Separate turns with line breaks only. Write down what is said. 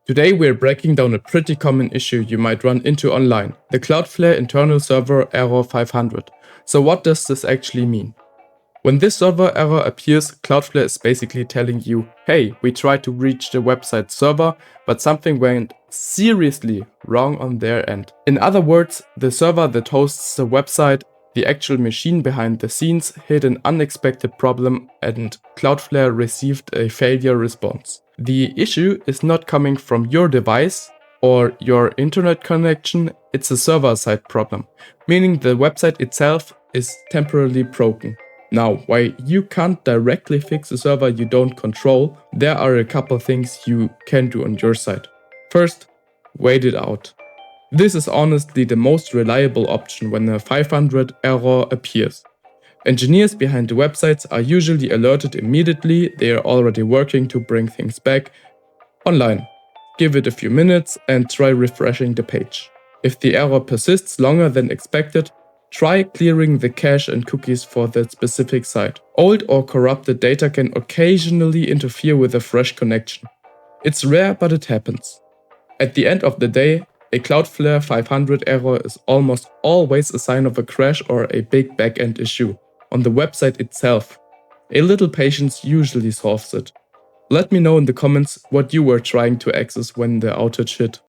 Today we're breaking down a pretty common issue you might run into online, the Cloudflare internal server error 500. So what does this actually mean? When this server error appears, Cloudflare is basically telling you, hey, we tried to reach the website server, but something went seriously wrong on their end. In other words, the server that hosts the website, the actual machine behind the scenes, hit an unexpected problem and Cloudflare received a failure response. The issue is not coming from your device or your internet connection, it's a server-side problem, meaning the website itself is temporarily broken. Now, while you can't directly fix a server you don't control, there are a couple things you can do on your side. First, wait it out. This is honestly the most reliable option when a 500 error appears. Engineers behind the websites are usually alerted immediately, they are already working to bring things back online. Give it a few minutes and try refreshing the page. If the error persists longer than expected, try clearing the cache and cookies for that specific site. Old or corrupted data can occasionally interfere with a fresh connection. It's rare, but it happens. At the end of the day, a Cloudflare 500 error is almost always a sign of a crash or a big backend issue on the website itself. A little patience usually solves it. Let me know in the comments what you were trying to access when the outage hit.